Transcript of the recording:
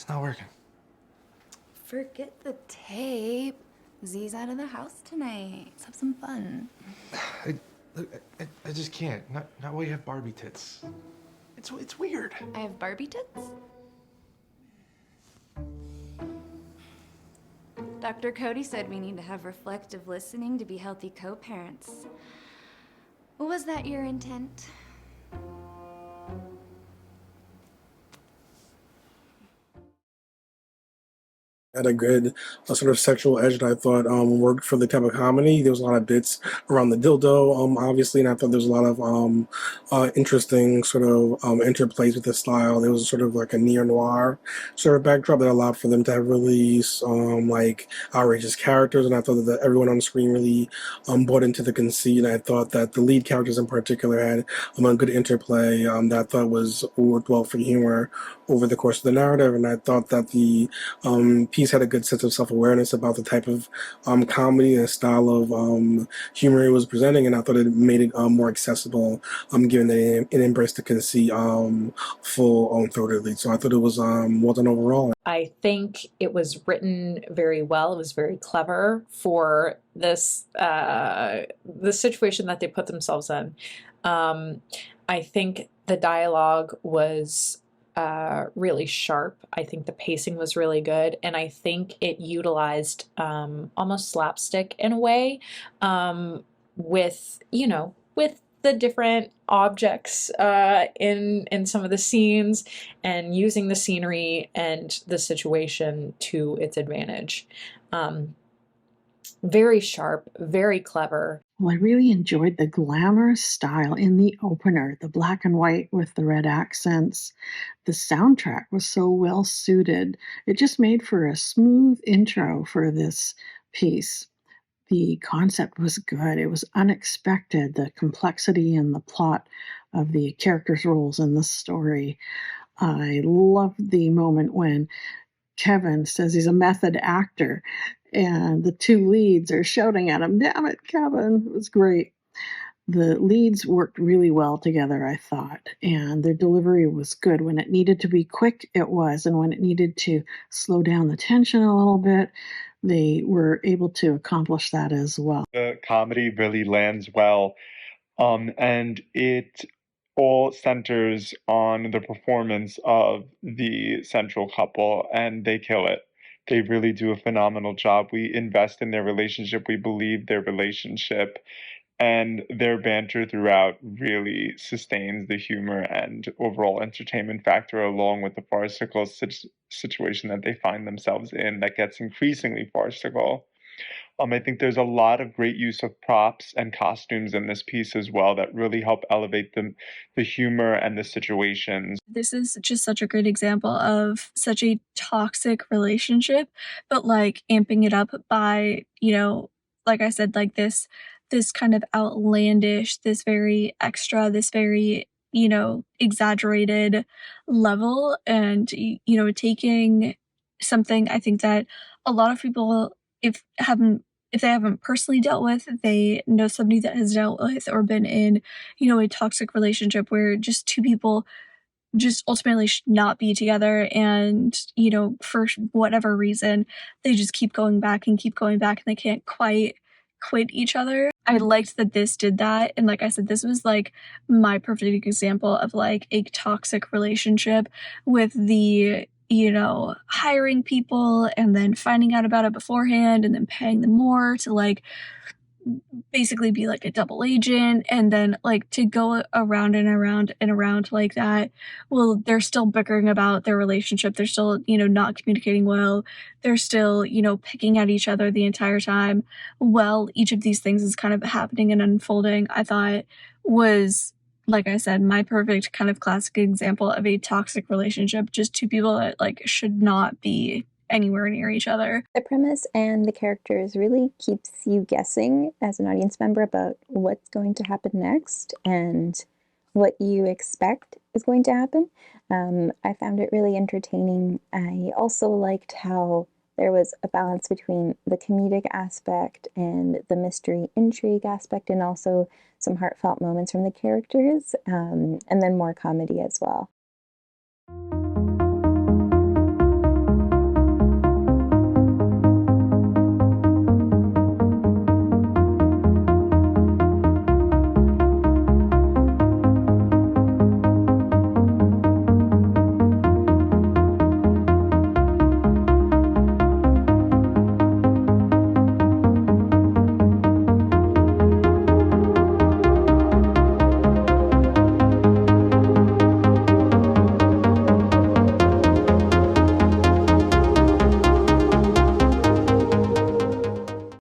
It's not working. Forget the tape. Z's out of the house tonight. Let's have some fun. I, I just can't. Not while you have Barbie tits. It's weird. I have Barbie tits? Dr. Cody said we need to have reflective listening to be healthy co-parents. Was that your intent? Had a good sort of sexual edge that I thought worked for the type of comedy. There was a lot of bits around the dildo, obviously, and I thought there was a lot of interesting sort of interplays with the style. There was sort of like a neo-noir sort of backdrop that allowed for them to have really like outrageous characters, and I thought that everyone on the screen really bought into the conceit, and I thought that the lead characters in particular had a good interplay that I thought worked well for humor over the course of the narrative, and I thought that the piece had a good sense of self-awareness about the type of comedy and style of humor it was presenting, and I thought it made it more accessible, given that it embraced the conceit full-throatedly. So I thought it was well done overall. I think it was written very well. It was very clever for this the situation that they put themselves in. I think the dialogue was really sharp. I think the pacing was really good, and I think it utilized almost slapstick in a way, with with the different objects in some of the scenes, and using the scenery and the situation to its advantage. Very sharp, very clever. Well, I really enjoyed the glamorous style in the opener, the black and white with the red accents. The soundtrack was so well suited. It just made for a smooth intro for this piece. The concept was good. It was unexpected, the complexity and the plot of the characters' roles in the story. I loved the moment when Kevin says he's a method actor, and the two leads are shouting at him, "Damn it, Kevin!" It was great. The leads worked really well together, I thought, and their delivery was good. When it needed to be quick, it was, and when it needed to slow down the tension a little bit, they were able to accomplish that as well. The comedy really lands well, and it all centers on the performance of the central couple, and they kill it. They really do a phenomenal job. We invest in their relationship, we believe their relationship, and their banter throughout really sustains the humor and overall entertainment factor, along with the farcical situation that they find themselves in that gets increasingly farcical. I think there's a lot of great use of props and costumes in this piece as well that really help elevate the humor and the situations. This is just such a great example of such a toxic relationship, but like amping it up by, like I said, like this kind of outlandish, this very extra, this very, exaggerated level, and taking something I think that a lot of people, if they haven't personally dealt with, they know somebody that has dealt with or been in, a toxic relationship where just two people just ultimately should not be together, and for whatever reason they just keep going back and keep going back, and they can't quite quit each other. I liked that this did that, and like I said, this was like my perfect example of like a toxic relationship with the hiring people and then finding out about it beforehand and then paying them more to like basically be like a double agent, and then like to go around and around and around like that. Well, they're still bickering about their relationship, they're still not communicating well, they're still picking at each other the entire time. Well, each of these things is kind of happening and unfolding. I thought was, like I said, my perfect kind of classic example of a toxic relationship, just two people that like should not be anywhere near each other. The premise and the characters really keeps you guessing as an audience member about what's going to happen next and what you expect is going to happen. I found it really entertaining. I also liked how there was a balance between the comedic aspect and the mystery intrigue aspect, and also some heartfelt moments from the characters, and then more comedy as well.